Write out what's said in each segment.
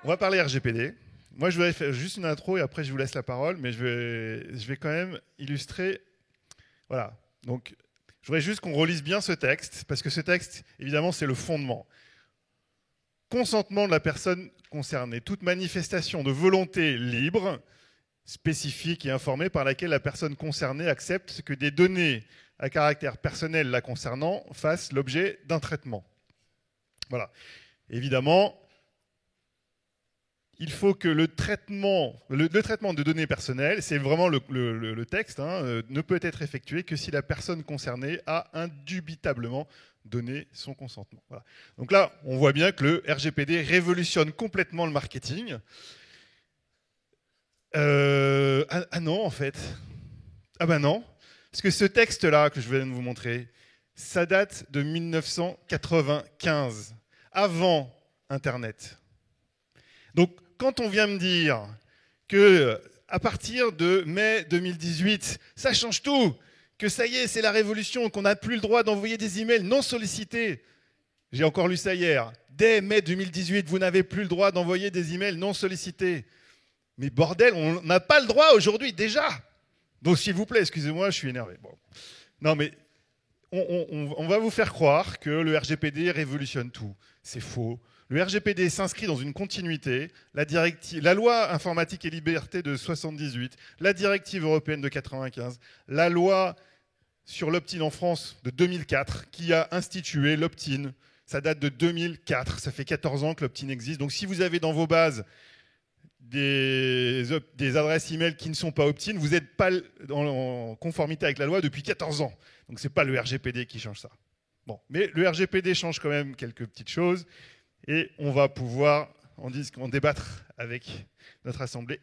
On va parler RGPD. Moi, je vais faire juste une intro et après, je vous laisse la parole, mais je vais quand même illustrer. Voilà. Donc, je voudrais juste qu'on relise bien ce texte, parce que ce texte, évidemment, c'est le fondement. Consentement de la personne concernée. Toute manifestation de volonté libre, spécifique et informée par laquelle la personne concernée accepte que des données à caractère personnel la concernant fassent l'objet d'un traitement. Voilà. Évidemment, il faut que le traitement de données personnelles, c'est vraiment le texte, ne peut être effectué que si la personne concernée a indubitablement donné son consentement. Voilà. Donc là, on voit bien que le RGPD révolutionne complètement le marketing. Ah non, en fait. Ah ben non. Parce que ce texte-là que je viens de vous montrer, ça date de 1995, avant Internet. Donc, quand on vient me dire que à partir de mai 2018, ça change tout, que ça y est, c'est la révolution, qu'on n'a plus le droit d'envoyer des emails non sollicités. J'ai encore lu ça hier. Dès mai 2018, vous n'avez plus le droit d'envoyer des emails non sollicités. Mais bordel, on n'a pas le droit aujourd'hui déjà. Donc s'il vous plaît, excusez-moi, je suis énervé. Bon. Non mais on va vous faire croire que le RGPD révolutionne tout. C'est faux. Le RGPD s'inscrit dans une continuité. La loi informatique et liberté de 78, la directive européenne de 95, la loi sur l'opt-in en France de 2004 qui a institué l'opt-in. Ça date de 2004. Ça fait 14 ans que l'opt-in existe. Donc si vous avez dans vos bases des adresses email qui ne sont pas opt-in, vous n'êtes pas en conformité avec la loi depuis 14 ans. Donc ce n'est pas le RGPD qui change ça. Bon, mais le RGPD change quand même quelques petites choses et on va pouvoir en débattre avec notre assemblée.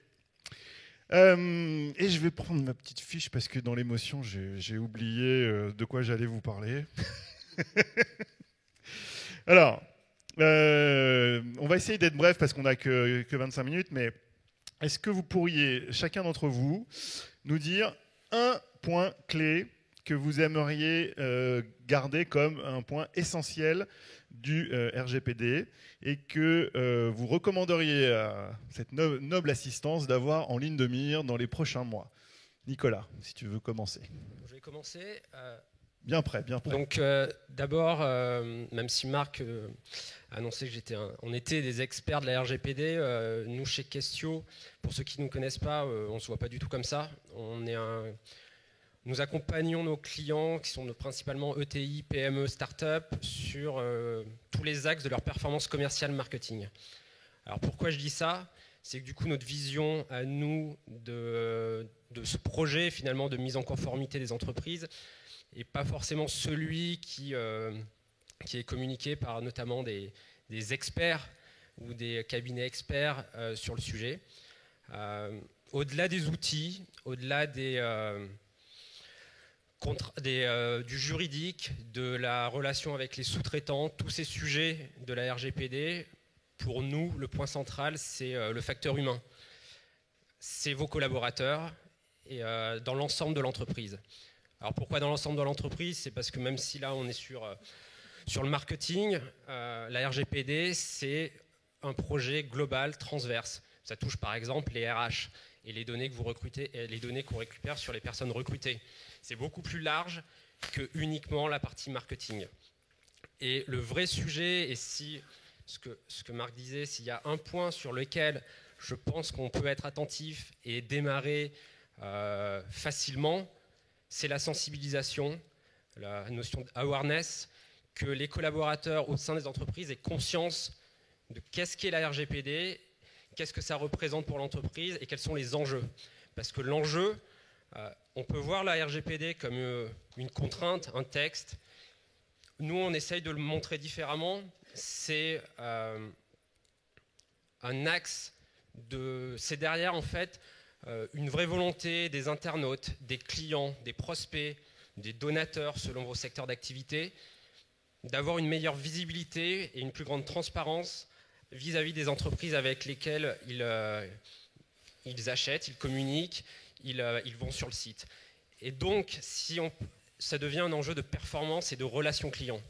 Et je vais prendre ma petite fiche parce que dans l'émotion, j'ai oublié de quoi j'allais vous parler. Alors, on va essayer d'être bref parce qu'on n'a que 25 minutes, mais est-ce que vous pourriez, chacun d'entre vous, nous dire un point clé que vous aimeriez garder comme un point essentiel du RGPD et que vous recommanderiez à cette noble assistance d'avoir en ligne de mire dans les prochains mois? Nicolas, si tu veux commencer. Je vais commencer. Bien prêt, bien prêt. Donc d'abord, même si Marc a annoncé que on était des experts de la RGPD, nous chez Questio, pour ceux qui ne nous connaissent pas, on ne se voit pas du tout comme ça. Nous accompagnons nos clients, qui sont principalement ETI, PME, start-up, sur tous les axes de leur performance commerciale marketing. Alors pourquoi je dis ça? C'est que du coup, notre vision à nous de ce projet finalement de mise en conformité des entreprises et pas forcément celui qui est communiqué par notamment des experts ou des cabinets experts sur le sujet. Au-delà des outils, au-delà du juridique, de la relation avec les sous-traitants, tous ces sujets de la RGPD, pour nous, le point central, c'est le facteur humain. C'est vos collaborateurs et dans l'ensemble de l'entreprise. Alors pourquoi dans l'ensemble de l'entreprise? C'est parce que même si là on est sur le marketing, la RGPD c'est un projet global, transverse. Ça touche par exemple les RH et les données que vous recrutez et les données qu'on récupère sur les personnes recrutées. C'est beaucoup plus large que uniquement la partie marketing. Et le vrai sujet, et si ce que Marc disait, s'il y a un point sur lequel je pense qu'on peut être attentif et démarrer facilement, c'est la sensibilisation, la notion d'awareness, que les collaborateurs au sein des entreprises aient conscience de qu'est-ce qu'est la RGPD, qu'est-ce que ça représente pour l'entreprise et quels sont les enjeux. Parce que l'enjeu, on peut voir la RGPD comme une contrainte, un texte. Nous, on essaye de le montrer différemment. C'est un axe c'est derrière, en fait, une vraie volonté des internautes, des clients, des prospects, des donateurs selon vos secteurs d'activité, d'avoir une meilleure visibilité et une plus grande transparence vis-à-vis des entreprises avec lesquelles ils achètent, ils communiquent, ils vont sur le site. Et donc, ça devient un enjeu de performance et de relation client.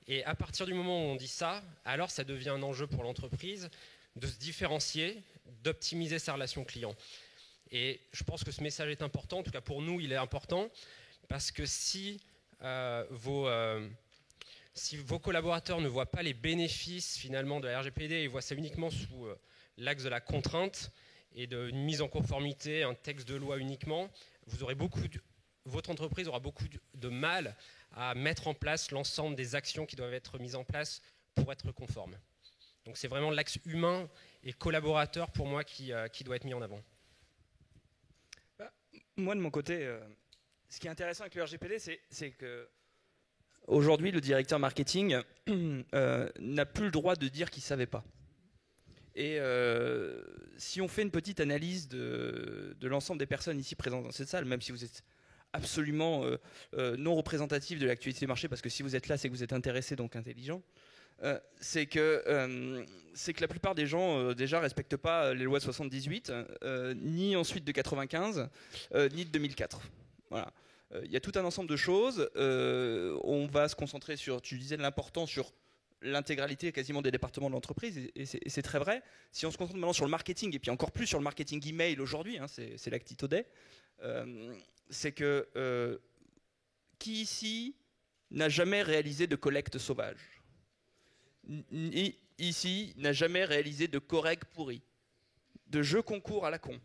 Et à partir du moment où on dit ça, alors ça devient un enjeu pour l'entreprise de se différencier, d'optimiser sa relation client. Et je pense que ce message est important, en tout cas pour nous, il est important, parce que si vos collaborateurs ne voient pas les bénéfices finalement de la RGPD et voient ça uniquement sous l'axe de la contrainte et d'une mise en conformité, un texte de loi uniquement, votre entreprise aura beaucoup de mal à mettre en place l'ensemble des actions qui doivent être mises en place pour être conforme. Donc c'est vraiment l'axe humain et collaborateur pour moi qui doit être mis en avant. Moi de mon côté, ce qui est intéressant avec le RGPD, c'est que aujourd'hui le directeur marketing n'a plus le droit de dire qu'il ne savait pas. Et si on fait une petite analyse de l'ensemble des personnes ici présentes dans cette salle, même si vous êtes absolument non représentatif de l'actualité du marché, parce que si vous êtes là, c'est que vous êtes intéressé, donc intelligent, c'est que la plupart des gens déjà respectent pas les lois de 78, ni ensuite de 95, ni de 2004. Voilà. Il y a tout un ensemble de choses. On va se concentrer sur, tu disais, l'importance sur l'intégralité quasiment des départements de l'entreprise, et c'est très vrai. Si on se concentre maintenant sur le marketing, et puis encore plus sur le marketing email aujourd'hui, hein, c'est l'acti today, c'est que qui ici n'a jamais réalisé de collecte sauvage? Ici n'a jamais réalisé de correct pourri, de jeux concours à la con,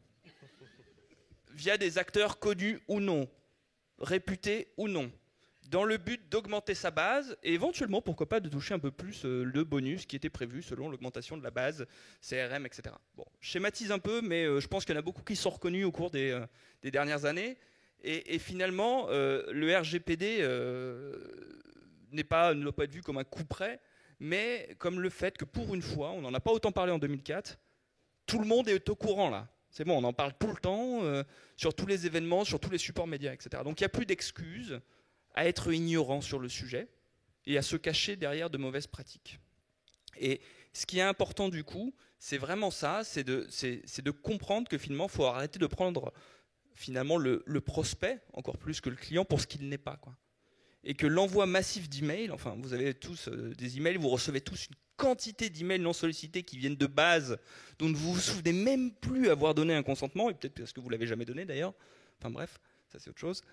via des acteurs connus ou non, réputés ou non, dans le but d'augmenter sa base et éventuellement, pourquoi pas, de toucher un peu plus le bonus qui était prévu selon l'augmentation de la base CRM, etc. Bon, je schématise un peu, mais je pense qu'il y en a beaucoup qui sont reconnus au cours des dernières années. Et finalement, le RGPD ne doit pas être vu comme un coup près, mais comme le fait que pour une fois, on n'en a pas autant parlé en 2004, tout le monde est au courant là. C'est bon, on en parle tout le temps, sur tous les événements, sur tous les supports médias, etc. Donc il n'y a plus d'excuses à être ignorant sur le sujet et à se cacher derrière de mauvaises pratiques. Et ce qui est important du coup, c'est vraiment ça, c'est de comprendre que finalement, il faut arrêter de prendre finalement le prospect, encore plus que le client, pour ce qu'il n'est pas, quoi. Et que l'envoi massif d'emails, enfin vous avez tous des emails, vous recevez tous une quantité d'emails non sollicités qui viennent de bases dont vous vous souvenez même plus avoir donné un consentement, et peut-être parce que vous l'avez jamais donné d'ailleurs, enfin bref, ça c'est autre chose,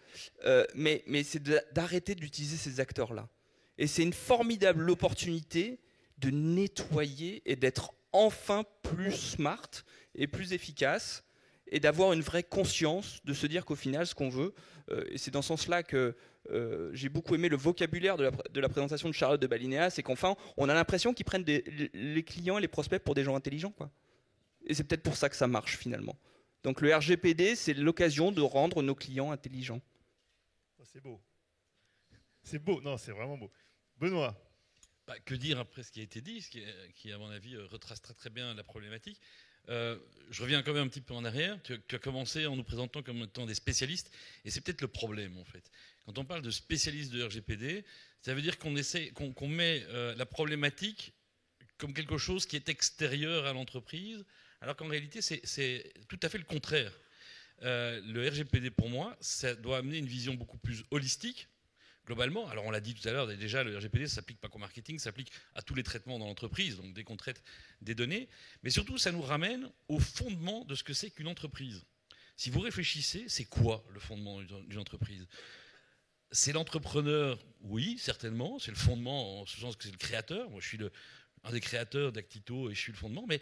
mais c'est d'arrêter d'utiliser ces acteurs-là. Et c'est une formidable opportunité de nettoyer et d'être enfin plus smart et plus efficace, et d'avoir une vraie conscience de se dire qu'au final, ce qu'on veut, et c'est dans ce sens-là que j'ai beaucoup aimé le vocabulaire de la présentation de Charlotte de Balinéa, c'est qu'enfin, on a l'impression qu'ils prennent les clients et les prospects pour des gens intelligents, quoi. Et c'est peut-être pour ça que ça marche, finalement. Donc le RGPD, c'est l'occasion de rendre nos clients intelligents. Oh, c'est beau. C'est beau, non, c'est vraiment beau. Benoît. Que dire après ce qui a été dit, ce qui à mon avis, retrace très très bien la problématique. Je reviens quand même un petit peu en arrière. Tu as commencé en nous présentant comme étant des spécialistes, et c'est peut-être le problème en fait. Quand on parle de spécialistes de RGPD, ça veut dire qu'on met la problématique comme quelque chose qui est extérieur à l'entreprise, alors qu'en réalité c'est tout à fait le contraire. Le RGPD pour moi, ça doit amener une vision beaucoup plus holistique. Globalement, alors on l'a dit tout à l'heure, déjà le RGPD ne s'applique pas qu'au marketing, ça s'applique à tous les traitements dans l'entreprise, donc dès qu'on traite des données, mais surtout ça nous ramène au fondement de ce que c'est qu'une entreprise. Si vous réfléchissez, c'est quoi le fondement d'une entreprise? C'est l'entrepreneur, oui, certainement, c'est le fondement en ce sens que c'est le créateur. Moi je suis un des créateurs d'Actito et je suis le fondement, mais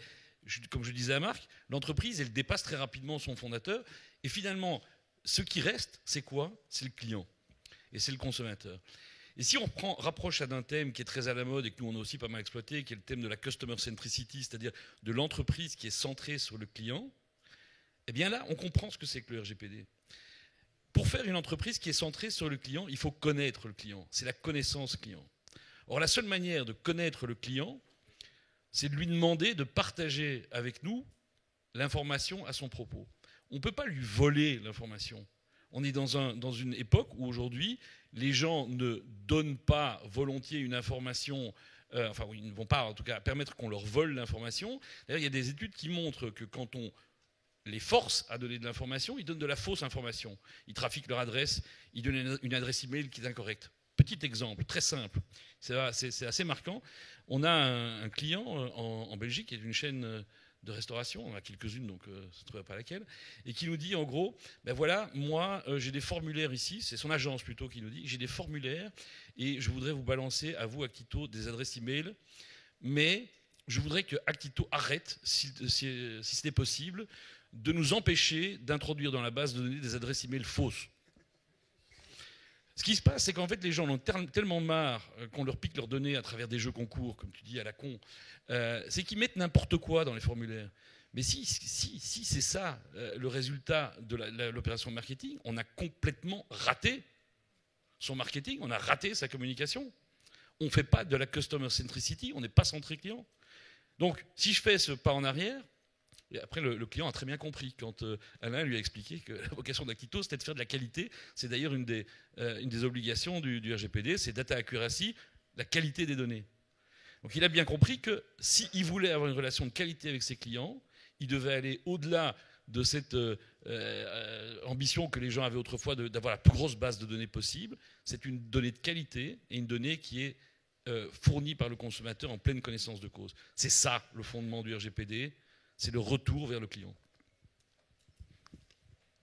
comme je disais à Marc, l'entreprise elle dépasse très rapidement son fondateur, et finalement ce qui reste, c'est quoi? C'est le client. Et c'est le consommateur. Et si on rapproche ça d'un thème qui est très à la mode et que nous on a aussi pas mal exploité, qui est le thème de la customer centricity, c'est-à-dire de l'entreprise qui est centrée sur le client, eh bien là, on comprend ce que c'est que le RGPD. Pour faire une entreprise qui est centrée sur le client, il faut connaître le client. C'est la connaissance client. Or, la seule manière de connaître le client, c'est de lui demander de partager avec nous l'information à son propos. On ne peut pas lui voler l'information. On est dans une époque où aujourd'hui, les gens ne donnent pas volontiers une information, ils ne vont pas en tout cas permettre qu'on leur vole l'information. D'ailleurs, il y a des études qui montrent que quand on les force à donner de l'information, ils donnent de la fausse information. Ils trafiquent leur adresse, ils donnent une adresse email qui est incorrecte. Petit exemple, très simple, c'est assez marquant. On a un client en Belgique qui est une chaîne de restauration, on en a quelques-unes, donc je ne trouvais pas laquelle, et qui nous dit en gros, ben voilà, moi j'ai des formulaires ici, c'est son agence plutôt qui nous dit, j'ai des formulaires et je voudrais vous balancer à vous, Actito, des adresses e-mail, mais je voudrais que Actito arrête, si c'était possible, de nous empêcher d'introduire dans la base de données des adresses e-mail fausses. Ce qui se passe, c'est qu'en fait, les gens en ont tellement marre qu'on leur pique leurs données à travers des jeux concours, comme tu dis, à la con, c'est qu'ils mettent n'importe quoi dans les formulaires. Mais si c'est ça le résultat de l'opération marketing, on a complètement raté son marketing, on a raté sa communication. On ne fait pas de la customer centricity, on n'est pas centré client. Donc, si je fais ce pas en arrière, et après, le client a très bien compris quand Alain lui a expliqué que la vocation d'Actito, c'était de faire de la qualité. C'est d'ailleurs une des obligations du RGPD, c'est data accuracy, la qualité des données. Donc il a bien compris que s'il voulait avoir une relation de qualité avec ses clients, il devait aller au-delà de cette ambition que les gens avaient autrefois d'avoir la plus grosse base de données possible. C'est une donnée de qualité et une donnée qui est fournie par le consommateur en pleine connaissance de cause. C'est ça le fondement du RGPD. C'est le retour vers le client.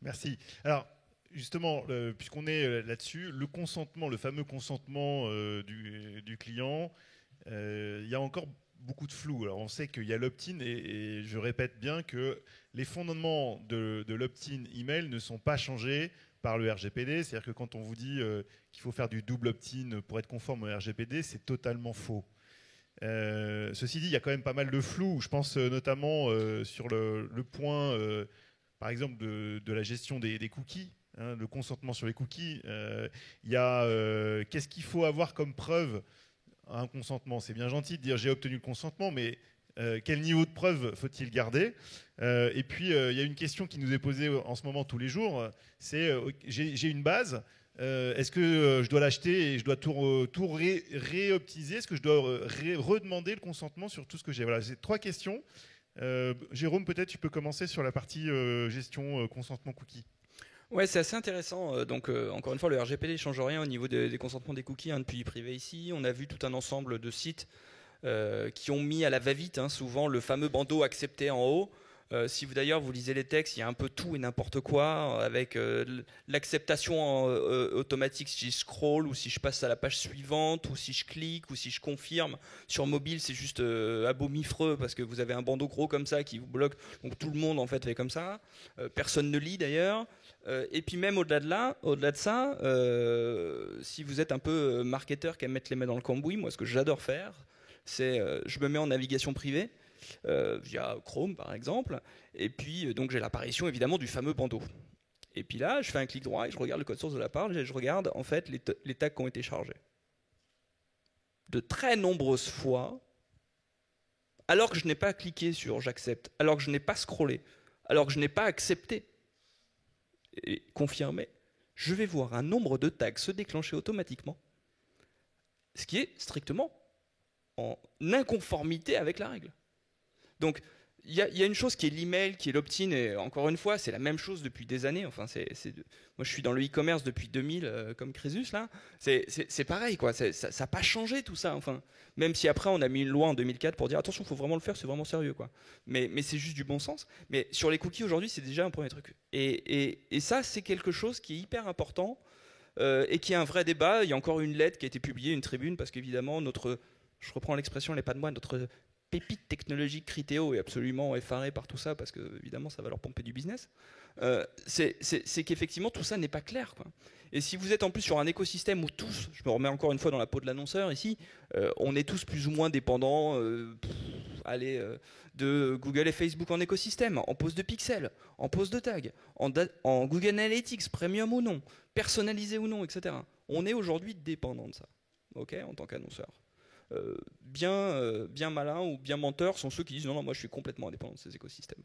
Merci. Alors, justement, puisqu'on est là-dessus, le consentement, le fameux consentement du client, il y a encore beaucoup de flou. Alors, on sait qu'il y a l'opt-in et je répète bien que les fondements de l'opt-in email ne sont pas changés par le RGPD. C'est-à-dire que quand on vous dit qu'il faut faire du double opt-in pour être conforme au RGPD, c'est totalement faux. Ceci dit, il y a quand même pas mal de flou. Je pense notamment sur le point, par exemple, de la gestion des cookies, hein, le consentement sur les cookies. Il y a qu'est-ce qu'il faut avoir comme preuve à un consentement. C'est bien gentil de dire j'ai obtenu le consentement, mais quel niveau de preuve faut-il garder? Et puis, il y a une question qui nous est posée en ce moment tous les jours. C'est j'ai une base. Est-ce que je dois l'acheter et je dois tout réoptimiser? Est-ce que je dois redemander le consentement sur tout ce que j'ai? Voilà, c'est 3 questions. Jérôme, peut-être tu peux commencer sur la partie gestion consentement cookie. Ouais, c'est assez intéressant. Donc, encore une fois, le RGPD ne change rien au niveau des consentements des cookies, hein, depuis privé ici. On a vu tout un ensemble de sites qui ont mis à la va-vite, hein, souvent le fameux bandeau accepté en haut. Si vous d'ailleurs vous lisez les textes, il y a un peu tout et n'importe quoi avec l'acceptation automatique si je scroll ou si je passe à la page suivante ou si je clique ou si je confirme. Sur mobile, c'est juste abomifreux parce que vous avez un bandeau gros comme ça qui vous bloque. Donc tout le monde en fait fait comme ça. Personne ne lit d'ailleurs. Et puis même au-delà de ça, si vous êtes un peu marketeur qui aime mettre les mains dans le cambouis, moi ce que j'adore faire, c'est je me mets en navigation privée. Via Chrome par exemple, et puis donc j'ai l'apparition évidemment du fameux bandeau. Et puis là, je fais un clic droit et je regarde le code source de la page et je regarde en fait les tags qui ont été chargés. De très nombreuses fois, alors que je n'ai pas cliqué sur j'accepte, alors que je n'ai pas scrollé, alors que je n'ai pas accepté et confirmé, je vais voir un nombre de tags se déclencher automatiquement, ce qui est strictement en inconformité avec la règle. Donc, il y a une chose qui est l'email, qui est l'opt-in, et encore une fois, c'est la même chose depuis des années. Enfin, moi, je suis dans le e-commerce depuis 2000, comme Crésus, là. C'est pareil, quoi. Ça n'a pas changé, tout ça. Enfin, même si après, on a mis une loi en 2004 pour dire attention, il faut vraiment le faire, c'est vraiment sérieux, quoi. Mais c'est juste du bon sens. Mais sur les cookies, aujourd'hui, c'est déjà un premier truc. Et ça, c'est quelque chose qui est hyper important et qui est un vrai débat. Il y a encore une lettre qui a été publiée, une tribune, parce qu'évidemment, je reprends l'expression, elle n'est pas de moi, notre pépite technologique Criteo est absolument effaré par tout ça parce que évidemment ça va leur pomper du business. C'est qu'effectivement tout ça n'est pas clair, quoi. Et si vous êtes en plus sur un écosystème où tous, je me remets encore une fois dans la peau de l'annonceur ici, on est tous plus ou moins dépendants de Google et Facebook en écosystème, en pose de pixels, en pose de tags, en Google Analytics, premium ou non, personnalisé ou non, etc. On est aujourd'hui dépendant de ça, ok, en tant qu'annonceur. Bien malins ou bien menteurs sont ceux qui disent non, moi je suis complètement indépendant de ces écosystèmes.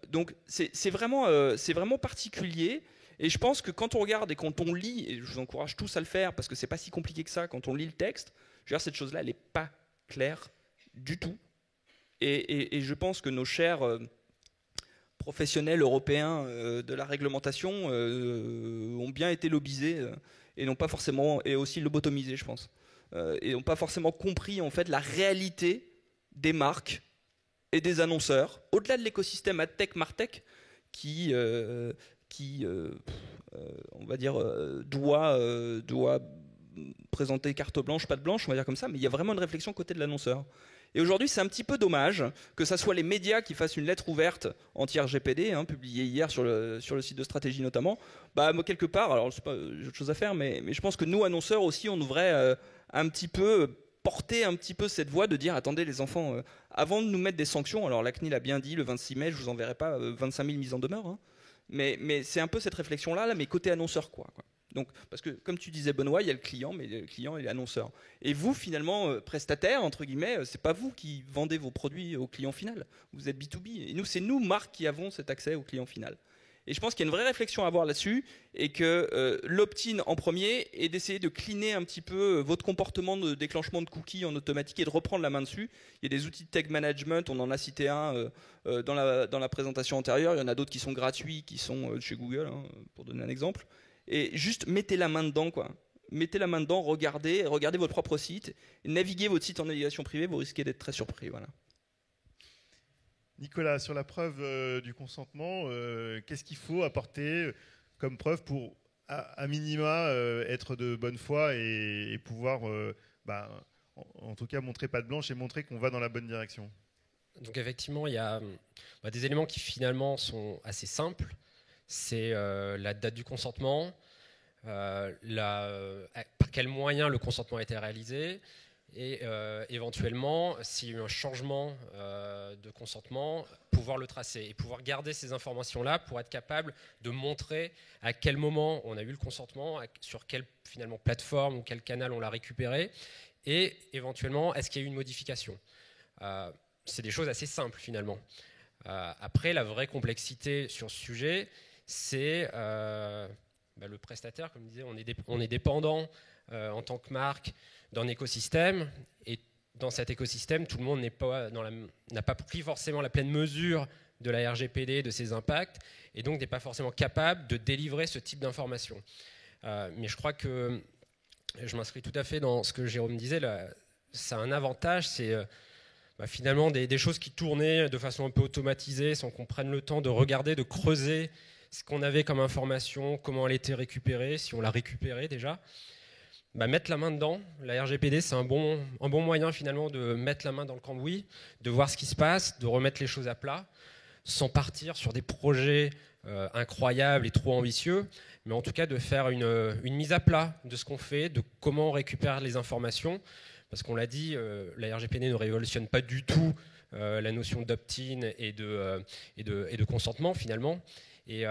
Donc c'est vraiment particulier, et je pense que quand on regarde et quand on lit, et je vous encourage tous à le faire parce que c'est pas si compliqué que ça, quand on lit le texte, je veux dire, cette chose-là elle n'est pas claire du tout, et je pense que nos chers professionnels européens de la réglementation ont bien été lobbyés et n'ont pas forcément, et aussi lobotomisés, je pense, et n'ont pas forcément compris en fait la réalité des marques et des annonceurs, au-delà de l'écosystème AdTech, MarTech, qui on va dire, doit présenter carte blanche, patte blanche, on va dire comme ça, mais il y a vraiment une réflexion côté de l'annonceur. Et aujourd'hui, c'est un petit peu dommage que ce soit les médias qui fassent une lettre ouverte anti-RGPD, publiée hier sur le site de Stratégie notamment. Moi, quelque part, alors c'est pas, j'ai autre chose à faire, mais je pense que nous, annonceurs aussi, on devrait un petit peu porter un petit peu cette voix de dire, attendez les enfants, avant de nous mettre des sanctions, alors la CNIL a bien dit, le 26 mai, je vous enverrai pas 25 000 mises en demeure, mais c'est un peu cette réflexion-là, mais côté annonceur, quoi. Donc, parce que, comme tu disais, Benoît, il y a le client, mais le client est l'annonceur. Et vous, finalement, prestataire, entre guillemets, c'est pas vous qui vendez vos produits au client final. Vous êtes B2B. Et nous, c'est nous, marques, qui avons cet accès au client final. Et je pense qu'il y a une vraie réflexion à avoir là-dessus, et que l'opt-in en premier est d'essayer de cleaner un petit peu votre comportement de déclenchement de cookies en automatique et de reprendre la main dessus. Il y a des outils de tag management, on en a cité un dans la présentation antérieure. Il y en a d'autres qui sont gratuits, qui sont chez Google, pour donner un exemple. Et juste mettez la main dedans, quoi. Mettez la main dedans, regardez votre propre site, naviguez votre site en navigation privée, vous risquez d'être très surpris. Voilà. Nicolas, sur la preuve du consentement, qu'est-ce qu'il faut apporter comme preuve pour, à minima, être de bonne foi et pouvoir, en tout cas, montrer patte blanche et montrer qu'on va dans la bonne direction? Donc effectivement, il y a des éléments qui finalement sont assez simples. C'est la date du consentement, par quels moyens le consentement a été réalisé, et éventuellement, s'il y a eu un changement de consentement, pouvoir le tracer et pouvoir garder ces informations-là pour être capable de montrer à quel moment on a eu le consentement, sur quelle finalement plateforme ou quel canal on l'a récupéré, et éventuellement, est-ce qu'il y a eu une modification. C'est des choses assez simples finalement. Après, la vraie complexité sur ce sujet, c'est le prestataire, comme je disais, on est dépendant en tant que marque d'un écosystème, et dans cet écosystème, tout le monde n'a pas pris forcément la pleine mesure de la RGPD, de ses impacts, et donc n'est pas forcément capable de délivrer ce type d'informations. Mais je crois que je m'inscris tout à fait dans ce que Jérôme disait, là, ça a un avantage, c'est finalement des choses qui tournaient de façon un peu automatisée, sans qu'on prenne le temps de regarder, de creuser ce qu'on avait comme information, comment elle était récupérée, si on l'a récupérée déjà. Mettre la main dedans, la RGPD, c'est un bon moyen finalement de mettre la main dans le cambouis, de voir ce qui se passe, de remettre les choses à plat, sans partir sur des projets incroyables et trop ambitieux, mais en tout cas de faire une mise à plat de ce qu'on fait, de comment on récupère les informations, parce qu'on l'a dit, la RGPD ne révolutionne pas du tout la notion d'opt-in et de consentement finalement. Et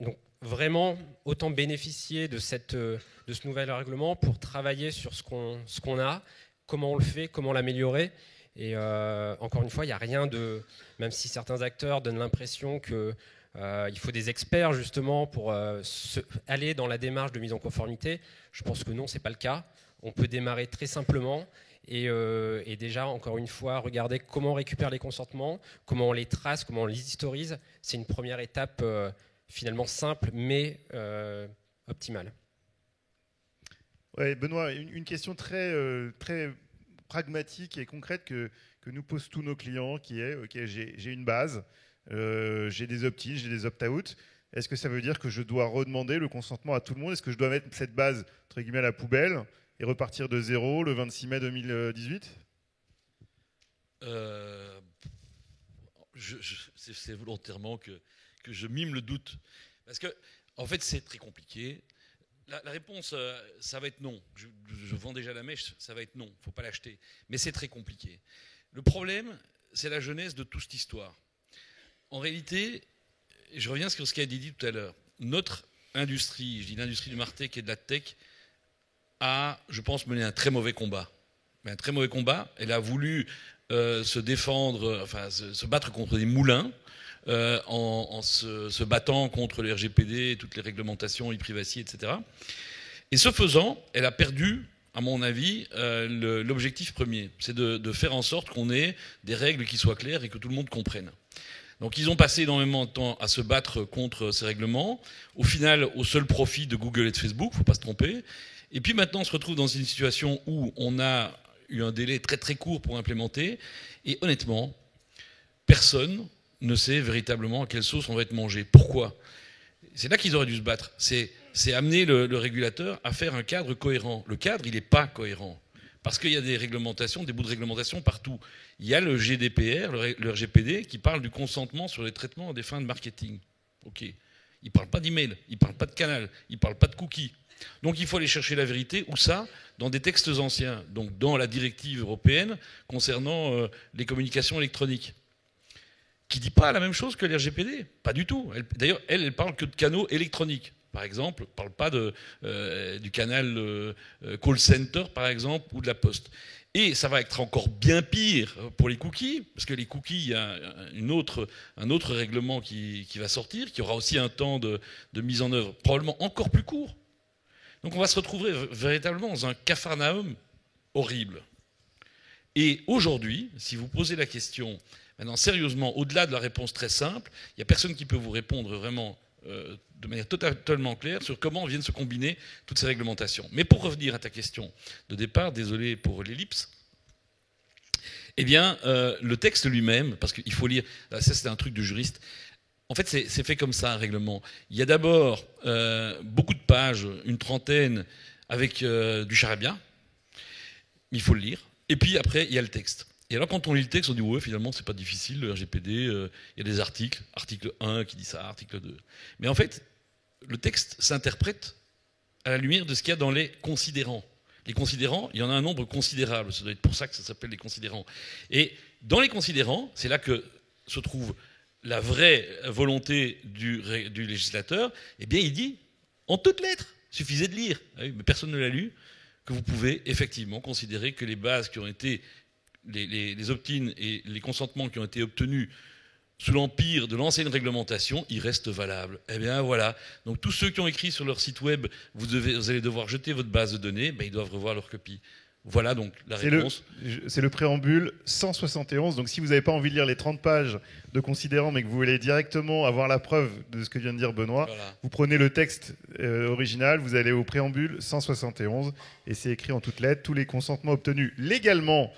donc vraiment autant bénéficier de ce nouvel règlement pour travailler sur ce qu'on a, comment on le fait, comment l'améliorer. Et encore une fois, il n'y a rien de... Même si certains acteurs donnent l'impression qu'il faut des experts justement pour aller dans la démarche de mise en conformité, je pense que non, ce n'est pas le cas. On peut démarrer très simplement et déjà, encore une fois, regarder comment on récupère les consentements, comment on les trace, comment on les historise. C'est une première étape finalement simple, mais optimale. Ouais, Benoît, une question très pragmatique et concrète que nous posent tous nos clients, qui est, OK, j'ai une base, j'ai des opt-in, j'ai des opt-out. Est-ce que ça veut dire que je dois redemander le consentement à tout le monde? Est-ce que je dois mettre cette base, entre guillemets, à la poubelle et repartir de zéro le 26 mai 2018 ? C'est volontairement que je mime le doute. Parce que, en fait, c'est très compliqué. La réponse, ça va être non. Je vends déjà la mèche, ça va être non. Il ne faut pas l'acheter. Mais c'est très compliqué. Le problème, c'est la genèse de toute cette histoire. En réalité, je reviens sur ce qui a été dit tout à l'heure. Notre industrie, je dis l'industrie du MarTech et de la tech, a, je pense, mené un très mauvais combat. Mais un très mauvais combat. Elle a voulu se défendre, enfin se battre contre des moulins, en se battant contre le RGPD, toutes les réglementations, e-privacy, etc. Et ce faisant, elle a perdu, à mon avis, l'objectif premier. C'est de faire en sorte qu'on ait des règles qui soient claires et que tout le monde comprenne. Donc ils ont passé énormément de temps à se battre contre ces règlements, au final au seul profit de Google et de Facebook, il ne faut pas se tromper. Et puis maintenant on se retrouve dans une situation où on a eu un délai très très court pour implémenter, et honnêtement, personne ne sait véritablement à quelle sauce on va être mangé. Pourquoi ? C'est là qu'ils auraient dû se battre. C'est amener le régulateur à faire un cadre cohérent. Le cadre, il n'est pas cohérent. Parce qu'il y a des réglementations, des bouts de réglementation partout. Il y a le GDPR, le RGPD, qui parle du consentement sur les traitements à des fins de marketing. Ok. Il ne parle pas d'email, il ne parle pas de canal, il ne parle pas de cookies. Donc il faut aller chercher la vérité. Où ça ? Dans des textes anciens. Donc dans la directive européenne concernant les communications électroniques. Qui ne dit pas la même chose que l'RGPD. Pas du tout. D'ailleurs, elle parle que de canaux électroniques. Par exemple, elle ne parle pas du canal call center, par exemple, ou de la poste. Et ça va être encore bien pire pour les cookies, parce que les cookies, il y a un autre règlement qui va sortir, qui aura aussi un temps de mise en œuvre probablement encore plus court. Donc on va se retrouver véritablement dans un capharnaüm horrible. Et aujourd'hui, si vous posez la question, maintenant sérieusement, au-delà de la réponse très simple, il n'y a personne qui peut vous répondre vraiment de manière totalement claire sur comment viennent se combiner toutes ces réglementations. Mais pour revenir à ta question de départ, désolé pour l'ellipse, eh bien, le texte lui-même, parce qu'il faut lire, ça c'est un truc de juriste, en fait c'est fait comme ça un règlement. Il y a d'abord beaucoup de pages, une trentaine, avec du charabia, il faut le lire, et puis après il y a le texte. Et alors quand on lit le texte, on dit ouais finalement c'est pas difficile, le RGPD, il y a des articles, article 1 qui dit ça, article 2. Mais en fait, le texte s'interprète à la lumière de ce qu'il y a dans les considérants. Les considérants, il y en a un nombre considérable, ça doit être pour ça que ça s'appelle les considérants. Et dans les considérants, c'est là que se trouve la vraie volonté du législateur. Eh bien il dit, en toutes lettres, suffisait de lire, mais personne ne l'a lu, que vous pouvez effectivement considérer que les bases qui ont été les opt-in et les consentements qui ont été obtenus sous l'empire de l'ancienne réglementation, ils restent valables. Eh bien voilà. Donc tous ceux qui ont écrit sur leur site web, vous allez devoir jeter votre base de données, ben, ils doivent revoir leur copie. Voilà donc la réponse. C'est le préambule 171. Donc si vous n'avez pas envie de lire les 30 pages de considérants, mais que vous voulez directement avoir la preuve de ce que vient de dire Benoît, voilà. Vous prenez le texte original, vous allez au préambule 171, et c'est écrit en toutes lettres, tous les consentements obtenus légalement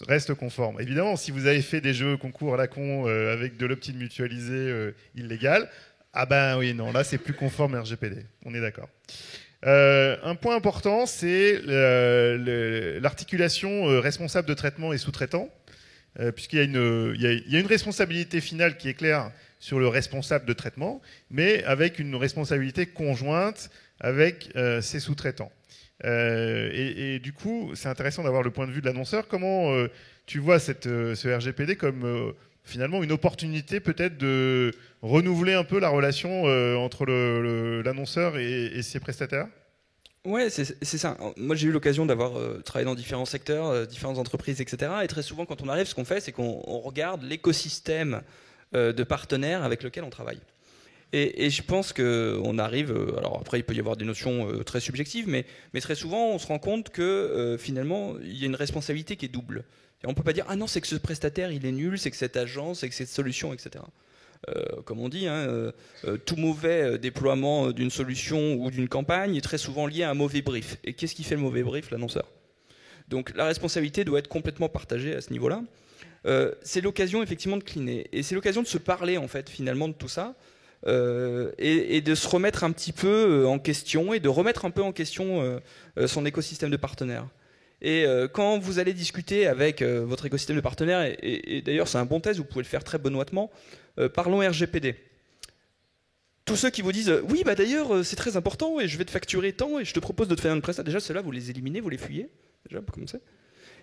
reste conforme. Évidemment, si vous avez fait des jeux concours à la con avec de l'opt-in mutualisé illégal, ah ben oui, non, là c'est plus conforme RGPD. On est d'accord. Un point important, c'est l'articulation responsable de traitement et sous-traitant, puisqu'il y a une responsabilité finale qui est claire sur le responsable de traitement, mais avec une responsabilité conjointe avec ses sous-traitants. Et du coup, c'est intéressant d'avoir le point de vue de l'annonceur. Comment tu vois ce RGPD comme finalement une opportunité peut-être de renouveler un peu la relation entre l'annonceur et ses prestataires ? Ouais, c'est ça. Moi, j'ai eu l'occasion d'avoir travaillé dans différents secteurs, différentes entreprises, etc. Et très souvent, quand on arrive, ce qu'on fait, c'est qu'on regarde l'écosystème de partenaires avec lequel on travaille. Et je pense qu'on arrive, alors après il peut y avoir des notions très subjectives, mais très souvent on se rend compte que finalement il y a une responsabilité qui est double. Et on ne peut pas dire ah non c'est que ce prestataire il est nul, c'est que cette agence, c'est que cette solution, etc. Comme on dit, tout mauvais déploiement d'une solution ou d'une campagne est très souvent lié à un mauvais brief. Et qu'est-ce qui fait le mauvais brief? L'annonceur. Donc la responsabilité doit être complètement partagée à ce niveau-là. C'est l'occasion effectivement de cleaner. Et c'est l'occasion de se parler en fait finalement de tout ça. Et de se remettre un petit peu en question et de remettre un peu en question son écosystème de partenaires. Et quand vous allez discuter avec votre écosystème de partenaires, et d'ailleurs c'est un bon test, vous pouvez le faire très benoîtement, parlons RGPD. Tous ceux qui vous disent « Oui, bah d'ailleurs c'est très important et je vais te facturer tant et je te propose de te faire une prestation », déjà ceux-là vous les éliminez, vous les fuyez, déjà pour commencer.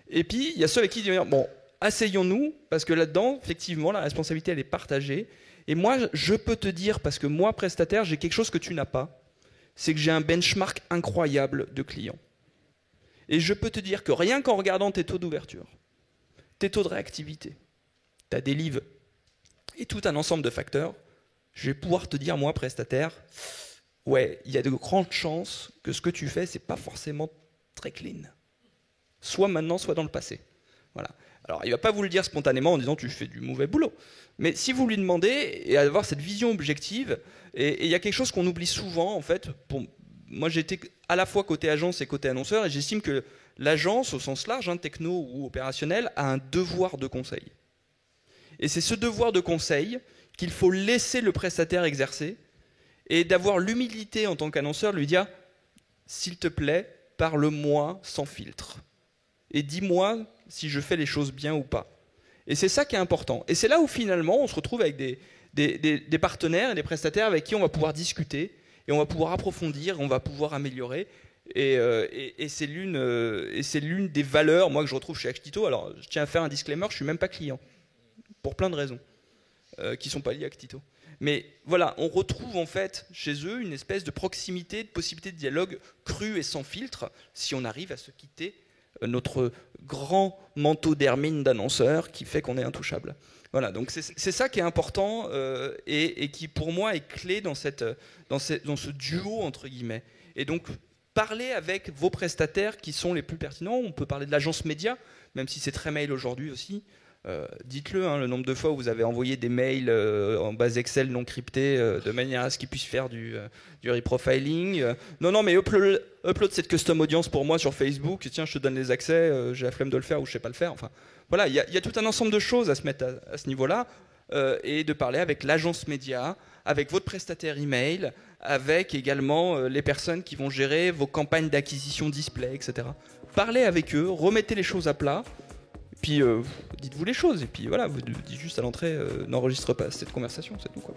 Et puis il y a ceux avec qui disent « Bon, asseyons-nous, parce que là-dedans, effectivement, la responsabilité elle est partagée. Et moi, je peux te dire, parce que moi, prestataire, j'ai quelque chose que tu n'as pas, c'est que j'ai un benchmark incroyable de clients. Et je peux te dire que rien qu'en regardant tes taux d'ouverture, tes taux de réactivité, ta delive et tout un ensemble de facteurs, je vais pouvoir te dire, moi, prestataire, ouais, il y a de grandes chances que ce que tu fais, c'est pas forcément très clean. Soit maintenant, soit dans le passé. Voilà. Alors, il ne va pas vous le dire spontanément en disant tu fais du mauvais boulot. Mais si vous lui demandez et avoir cette vision objective, et il y a quelque chose qu'on oublie souvent en fait. Moi, j'étais à la fois côté agence et côté annonceur, et j'estime que l'agence, au sens large, techno ou opérationnel, a un devoir de conseil. Et c'est ce devoir de conseil qu'il faut laisser le prestataire exercer, et d'avoir l'humilité en tant qu'annonceur de lui dire « S'il te plaît, parle-moi sans filtre. Et dis-moi si je fais les choses bien ou pas. » Et c'est ça qui est important. Et c'est là où finalement on se retrouve avec des partenaires et des prestataires avec qui on va pouvoir discuter, et on va pouvoir approfondir, on va pouvoir améliorer. Et c'est l'une des valeurs, moi, que je retrouve chez Actito. Alors, je tiens à faire un disclaimer, je ne suis même pas client, pour plein de raisons, qui ne sont pas liées à Actito. Mais voilà, on retrouve en fait chez eux une espèce de proximité, de possibilité de dialogue cru et sans filtre, si on arrive à se quitter notre grand manteau d'hermine d'annonceur qui fait qu'on est intouchable. Voilà, donc c'est ça qui est important et qui pour moi est clé dans ce duo entre guillemets. Et donc parlez avec vos prestataires qui sont les plus pertinents. On peut parler de l'agence média, même si c'est très mail aujourd'hui aussi. Dites-le, le nombre de fois où vous avez envoyé des mails en base Excel non cryptés de manière à ce qu'ils puissent faire du reprofiling. Non, mais upload cette custom audience pour moi sur Facebook. Tiens, je te donne les accès, j'ai la flemme de le faire ou je sais pas le faire. Enfin, voilà, il y a tout un ensemble de choses à se mettre à ce niveau-là et de parler avec l'agence média, avec votre prestataire email, avec également les personnes qui vont gérer vos campagnes d'acquisition display, etc. Parlez avec eux, remettez les choses à plat. Puis dites-vous les choses, et puis voilà, vous dites juste à l'entrée, n'enregistre pas cette conversation, c'est tout quoi.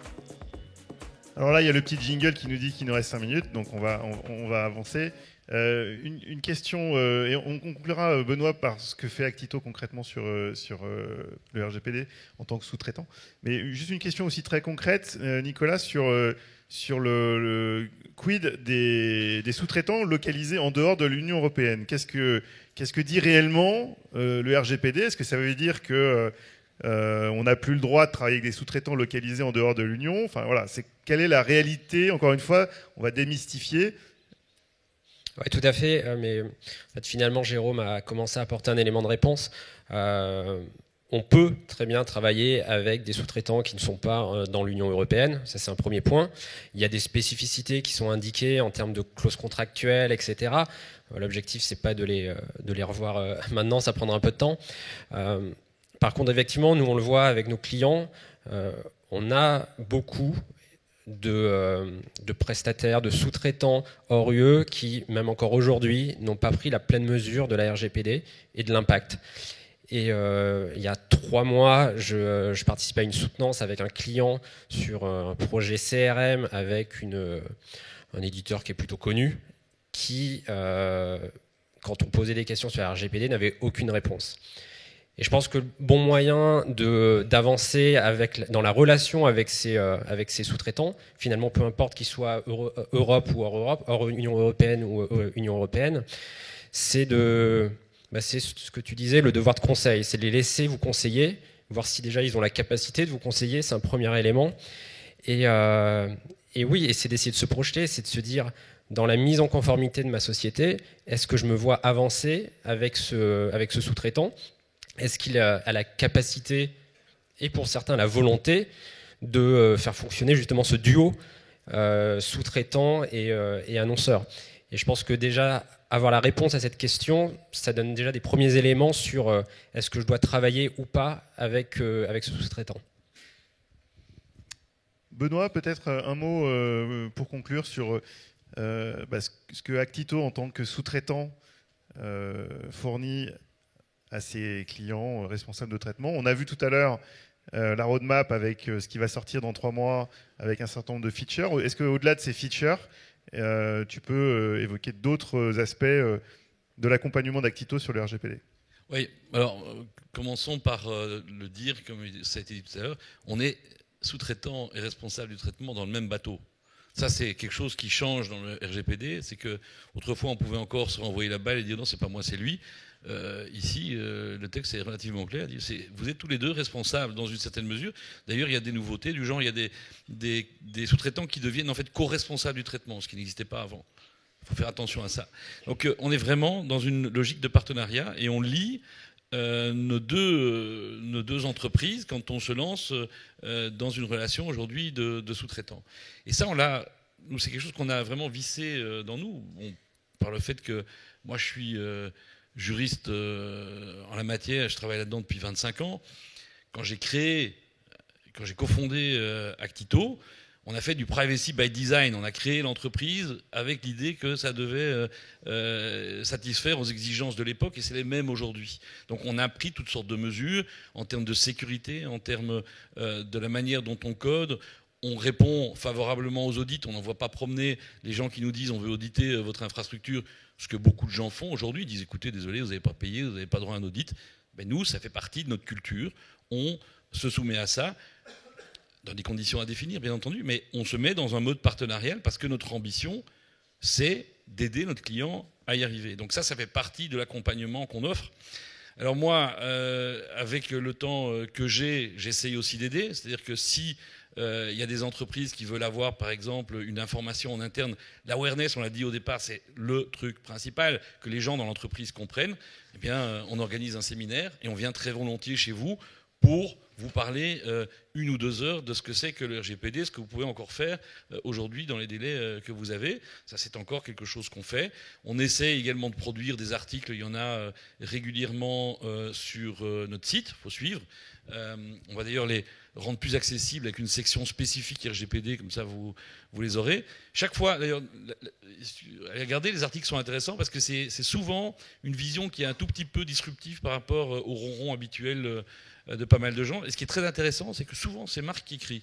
Alors là, il y a le petit jingle qui nous dit qu'il nous reste 5 minutes, donc on va avancer. Une question, et on conclura, Benoît, par ce que fait Actito concrètement sur le RGPD en tant que sous-traitant. Mais juste une question aussi très concrète, Nicolas, sur le quid des sous-traitants localisés en dehors de l'Union européenne. Qu'est-ce que dit réellement le RGPD? Est-ce que ça veut dire que on n'a plus le droit de travailler avec des sous-traitants localisés en dehors de l'Union? Enfin voilà, quelle est la réalité? Encore une fois, on va démystifier. Oui, tout à fait. Mais en fait, finalement, Jérôme a commencé à apporter un élément de réponse. On peut très bien travailler avec des sous-traitants qui ne sont pas dans l'Union européenne. Ça, c'est un premier point. Il y a des spécificités qui sont indiquées en termes de clauses contractuelles, etc. L'objectif, c'est pas de les revoir maintenant. Ça prendra un peu de temps. Par contre, effectivement, nous, on le voit avec nos clients. On a beaucoup de prestataires, de sous-traitants hors UE qui, même encore aujourd'hui, n'ont pas pris la pleine mesure de la RGPD et de l'impact. Et il y a 3 mois, je participais à une soutenance avec un client sur un projet CRM avec un éditeur qui est plutôt connu, qui, quand on posait des questions sur la RGPD, n'avait aucune réponse. Et je pense que le bon moyen d'avancer dans la relation avec ces sous-traitants, finalement, peu importe qu'ils soient Europe ou hors Union européenne ou Union européenne, c'est ce que tu disais, le devoir de conseil. C'est de les laisser vous conseiller, voir si déjà ils ont la capacité de vous conseiller, c'est un premier élément. Et oui, et c'est d'essayer de se projeter, c'est de se dire, dans la mise en conformité de ma société, est-ce que je me vois avancer avec ce sous-traitant ? Est-ce qu'il a la capacité, et pour certains la volonté, de faire fonctionner justement ce duo sous-traitant et annonceur? Et je pense que déjà, avoir la réponse à cette question, ça donne déjà des premiers éléments sur est-ce que je dois travailler ou pas avec ce sous-traitant. Benoît, peut-être un mot pour conclure sur ce que Actito, en tant que sous-traitant, fournit à ses clients responsables de traitement. On a vu tout à l'heure la roadmap avec ce qui va sortir dans 3 mois avec un certain nombre de features. Est-ce qu'au-delà de ces features, tu peux évoquer d'autres aspects de l'accompagnement d'Actito sur le RGPD? Oui, alors commençons par le dire, comme ça a été dit tout à l'heure, on est sous-traitant et responsable du traitement dans le même bateau. Ça, c'est quelque chose qui change dans le RGPD. C'est que autrefois, on pouvait encore se renvoyer la balle et dire non, c'est pas moi, c'est lui. Ici, le texte est relativement clair. Vous êtes tous les deux responsables dans une certaine mesure. D'ailleurs, il y a des nouveautés du genre, il y a des sous-traitants qui deviennent en fait co-responsables du traitement, ce qui n'existait pas avant. Il faut faire attention à ça. Donc, on est vraiment dans une logique de partenariat et on lie nos deux entreprises quand on se lance dans une relation aujourd'hui de sous-traitant. Et ça, nous, c'est quelque chose qu'on a vraiment vissé dans nous. Par le fait que moi, je suis juriste en la matière, je travaille là-dedans depuis 25 ans. Quand j'ai cofondé Actito, on a fait du privacy by design. On a créé l'entreprise avec l'idée que ça devait satisfaire aux exigences de l'époque, et c'est les mêmes aujourd'hui. Donc on a pris toutes sortes de mesures en termes de sécurité, en termes de la manière dont on code. On répond favorablement aux audits. On n'envoie pas promener les gens qui nous disent on veut auditer votre infrastructure, ce que beaucoup de gens font aujourd'hui. Ils disent écoutez, désolé, vous n'avez pas payé, vous n'avez pas droit à un audit. Mais nous, ça fait partie de notre culture. On se soumet à ça, dans des conditions à définir, bien entendu, mais on se met dans un mode partenarial parce que notre ambition, c'est d'aider notre client à y arriver. Donc ça fait partie de l'accompagnement qu'on offre. Alors moi, avec le temps que j'essaye aussi d'aider. C'est-à-dire que si il y a des entreprises qui veulent avoir, par exemple, une information en interne, l'awareness, on l'a dit au départ, c'est le truc principal, que les gens dans l'entreprise comprennent, eh bien, on organise un séminaire et on vient très volontiers chez vous pour vous parler 1 ou 2 heures de ce que c'est que le RGPD, ce que vous pouvez encore faire aujourd'hui dans les délais que vous avez. Ça, c'est encore quelque chose qu'on fait. On essaie également de produire des articles. Il y en a régulièrement sur notre site. Il faut suivre. On va d'ailleurs les rendre plus accessibles avec une section spécifique RGPD. Comme ça, vous les aurez. Chaque fois, d'ailleurs, regardez, les articles sont intéressants parce que c'est souvent une vision qui est un tout petit peu disruptive par rapport au ronron habituel de pas mal de gens. Et ce qui est très intéressant, c'est que souvent, c'est Marc qui écrit.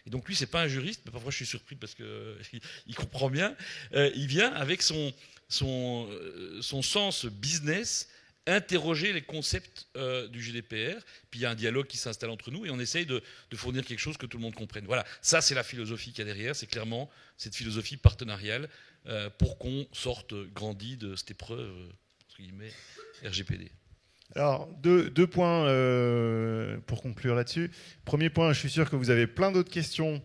Et donc lui, c'est pas un juriste, mais parfois je suis surpris parce qu'il comprend bien. Il vient avec son sens business interroger les concepts du GDPR. Puis il y a un dialogue qui s'installe entre nous et on essaye de fournir quelque chose que tout le monde comprenne. Voilà, ça c'est la philosophie qu'il y a derrière. C'est clairement cette philosophie partenariale pour qu'on sorte grandi de cette épreuve, entre guillemets, RGPD. Alors, deux points pour conclure là-dessus. Premier point, je suis sûr que vous avez plein d'autres questions.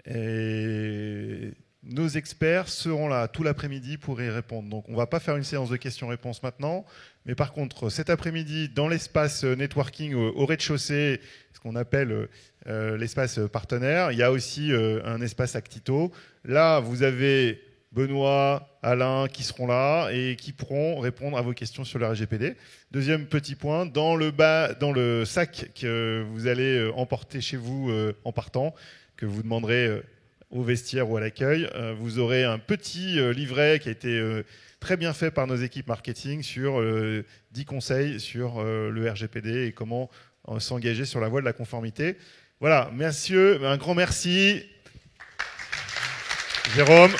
Et nos experts seront là tout l'après-midi pour y répondre. Donc, on ne va pas faire une séance de questions-réponses maintenant. Mais par contre, cet après-midi, dans l'espace networking au rez-de-chaussée, ce qu'on appelle l'espace partenaire, il y a aussi un espace Actito. Là, vous avez Benoît, Alain qui seront là et qui pourront répondre à vos questions sur le RGPD. Deuxième petit point, dans le sac que vous allez emporter chez vous en partant, que vous demanderez au vestiaire ou à l'accueil, vous aurez un petit livret qui a été très bien fait par nos équipes marketing sur 10 conseils sur le RGPD et comment s'engager sur la voie de la conformité. Voilà, messieurs, un grand merci. Jérôme.